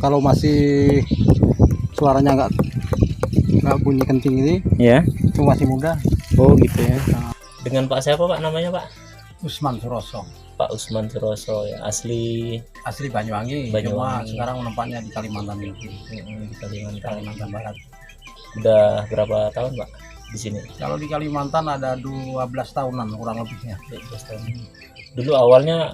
Kalau masih suaranya nggak bunyi kencing ini, Ya. itu masih muda. Oh gitu ya. Dengan Pak siapa Pak namanya Pak? Usman Suroso, Pak Usman Suroso ya, asli asli Banyuwangi, cuma sekarang menempatnya di Kalimantan itu, di Kalimantan. Kalimantan Barat. Udah berapa tahun Pak di sini? Kalau di Kalimantan ada 12 tahunan kurang lebihnya. 12 tahun. Dulu awalnya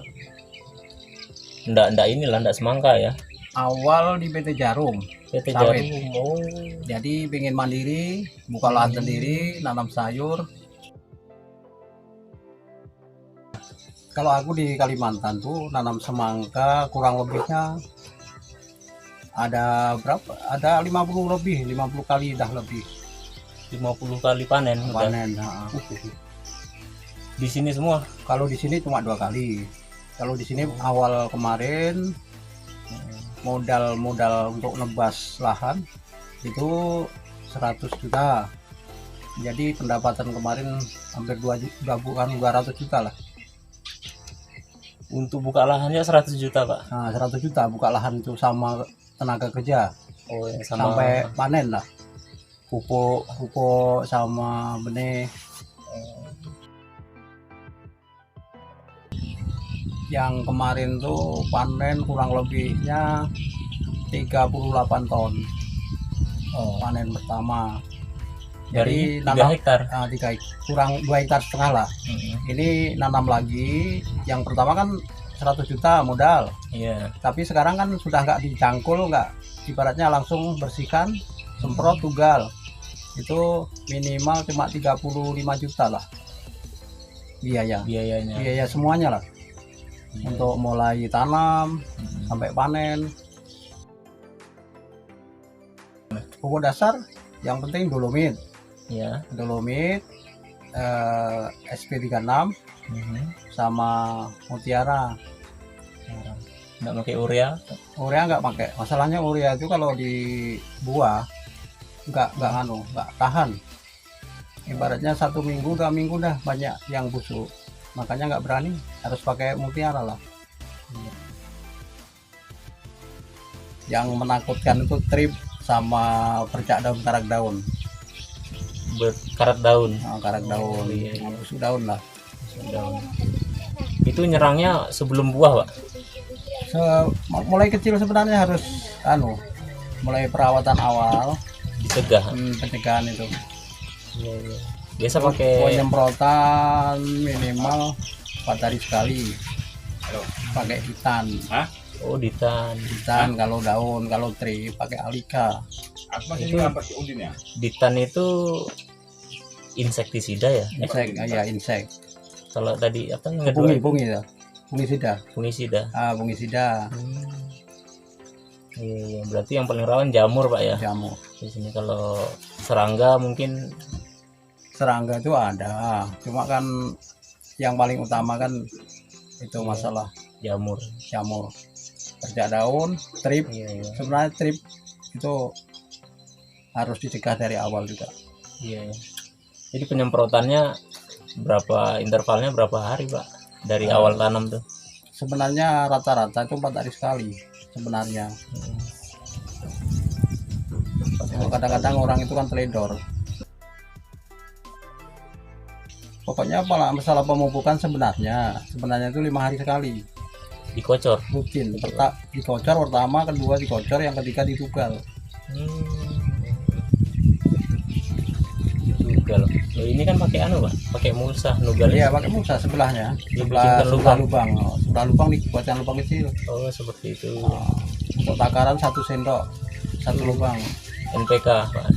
ndak semangka ya. Awal di PT Jarum, PT sawit. Jarum. Oh. Jadi pengen mandiri, buka lahan sendiri, nanam sayur. Kalau aku di Kalimantan tuh nanam semangka kurang lebihnya ada berapa? Ada 50 lebih, 50 kali dah lebih 50 kali panen. panen. Di sini semua. Kalau di sini cuma 2 kali. Kalau di sini awal kemarin modal untuk nebas lahan itu 100 juta. Jadi pendapatan kemarin hampir 200 juta lah. Untuk buka lahannya 100 juta Pak. Nah, 100 juta buka lahan itu sama tenaga kerja. Oh yang sama. Sampai panen lah. Pupuk sama benih. Yang kemarin tuh panen kurang lebihnya 38 ton. Oh. Panen pertama. Dari Jadi 3 hektar. Kurang 2 hektar setengah lah. Ini nanam lagi. Yang pertama kan 100 juta modal. Iya. Tapi sekarang kan sudah nggak dicangkul, nggak, ibaratnya langsung bersihkan, semprot, tugal. Itu minimal cuma 35 juta lah Biayanya. biaya semuanya lah. Untuk mulai tanam sampai panen. Pupuk dasar yang penting dolomit. Ya. Dolomit SP36 sama Mutiara. Nggak pakai urea. Urea nggak pakai. Masalahnya urea itu kalau di buah nggak tahan. Ibaratnya 1 minggu 2 minggu dah banyak yang busuk. Makanya nggak berani, harus pakai Mutiara lah. Yang menakutkan itu trip sama bercak daun, karak daun. Berkarat daun. Nah, karak daun, Iya. busuk daun lah. Daun. Itu nyerangnya sebelum buah Pak. Mulai kecil sebenarnya harus mulai perawatan awal, Dicegah. pencegahan itu. Iya. Biasa pakai Penyemprotan minimal 4 hari sekali. Pakai hitan. oh ditan. Hitan kalau daun, kalau trip pakai Alika. Itu ditan itu insektisida ya? Insek. Kalau tadi apa Fungisida. Fungisida. Fungisida. Iya, berarti yang paling rawan jamur Pak ya? Jamur. Di sini kalau serangga mungkin. Serangga itu ada, cuma kan yang paling utama kan itu masalah Jamur. Bercak daun, trip. Iya. Sebenarnya trip itu harus dicegah dari awal juga. Iya. Jadi penyemprotannya intervalnya berapa hari Pak? Dari awal tanam tuh? Sebenarnya rata-rata itu 4 hari sekali sebenarnya. Kadang-kadang orang itu kan teledor. Pokoknya masalah pemupukan sebenarnya itu 5 hari sekali. Dikocor. Rutin. Dikocor pertama, kedua dikocor, yang ketiga ditugal. Tugal. Ini kan pakai Pak? Pakai mulsa nugal. Iya, pakai mulsa sebelahnya. Dibikinkan Sebelah lubang. Sebelah lubang dibuatkan lubang kecil. Oh, seperti itu. Untuk takaran 1 sendok, 1 lubang. NPK Pak.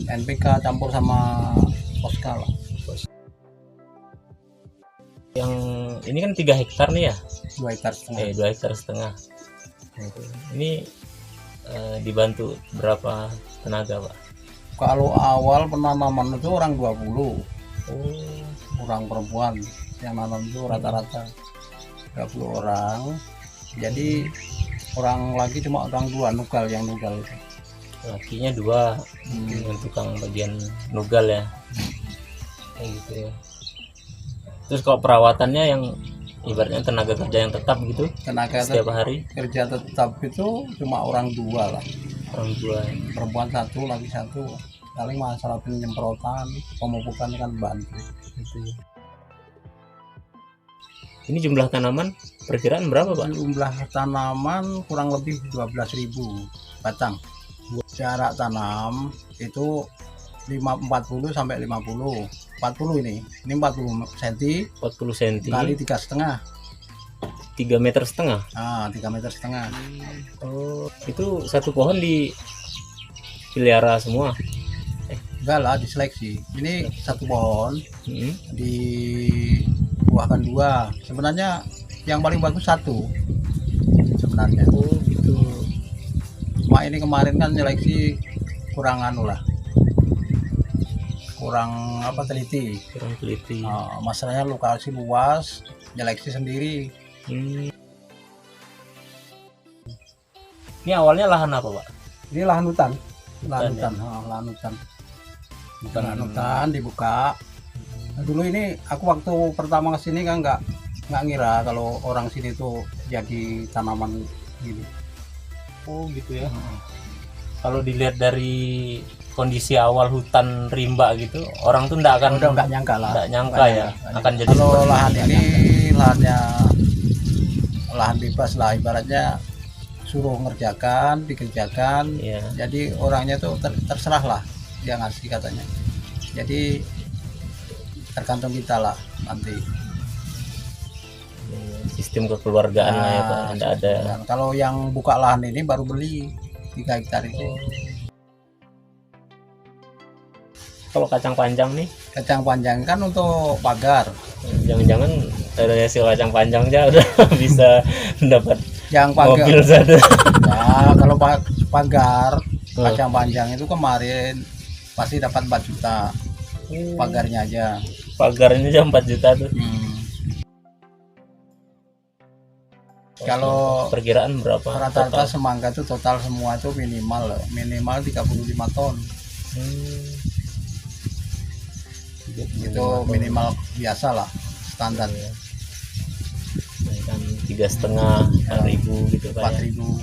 NPK campur sama Posca lah. Yang ini kan 3 hektar nih ya? 2 hektar setengah. 2 hektar setengah. Ini dibantu berapa tenaga Pak? Kalau awal penanaman itu orang 20, Oh, orang perempuan yang nanam itu rata-rata 20 orang. Jadi orang lagi cuma orang 2 nugal, yang nugal itu. lakinya 2 dengan tukang bagian nugal ya. Kayak gitu ya. Terus kalau perawatannya yang ibaratnya tenaga kerja yang tetap gitu Tenaga setiap hari kerja tetap itu cuma orang 2 lah, orang tua. perempuan 1, laki 1. Paling masalah penyemprotan, pemupukan kan bantu. Gitu ya. Ini jumlah tanaman perkiraan berapa Pak? Jumlah tanaman kurang lebih 12.000 batang. Jarak tanam itu 40 sampai 50. 40 ini 40 cm 40 cm kali 3,5. 3,5 meter. 3,5 meter. Oh, itu satu pohon dipelihara semua. Enggak lah, diseleksi. Ini satu pohon Hmm. dibuahkan 2. Sebenarnya yang paling bagus 1 sebenarnya. Oh gitu. Cuma ini kemarin kan seleksi kurang anu lah, kurang apa, teliti. Kurang teliti. Masalahnya lokasi luas, seleksi sendiri. Ini awalnya lahan apa Pak? Ini lahan hutan, Hutan, lahan hutan. Lahan hutan dibuka. Nah, dulu ini aku waktu pertama kesini kan nggak ngira kalau orang sini tuh jadi tanaman gini. Oh gitu ya. Kalau dilihat dari kondisi awal hutan rimba gitu, orang tuh nggak akan Udah nggak nyangka lah. nggak nyangka ya akan jadi Kalau seperti lahan ini. ini lahannya lahan bebas lah, ibaratnya suruh ngerjakan, dikerjakan. Iya. Jadi orangnya tuh terserah lah dia ngasih katanya. Jadi tergantung kita lah nanti. Sistem kekeluargaan lah ya Pak, tidak ada. Dan kalau yang buka lahan ini baru beli 3 hektar itu. Kalau kacang panjang nih, Kacang panjang kan untuk pagar. jangan-jangan dari hasil kacang panjangnya udah bisa mendapat Yang pagar, mobil satu. nah, kalau pagar Oh. kacang panjang itu kemarin pasti dapat 4 juta pagarnya aja. Pagarnya aja 4 juta tuh. Kalau Perkiraan berapa? rata-rata total? semangka itu total semua itu minimal 35 ton. Itu minimal biasa lah, standar. Kan 3,5 ribu gitu Pak. 4.000.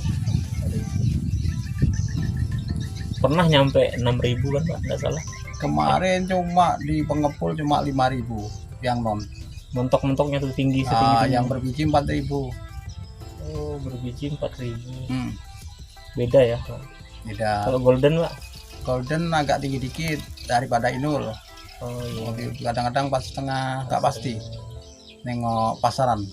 Pernah nyampe 6.000 kan Pak, nggak salah. Kemarin cuma di pengepul cuma 5.000 yang non. Montok-montoknya tuh tinggi setinggi itu. Yang berbiji 4.000. Oh, berbiji 4.000. Beda. Beda ya. Kalau golden Pak? Golden agak tinggi dikit daripada Inul. Oh iya. Kadang-kadang 4,5, nggak pasti. Nengok pasaran.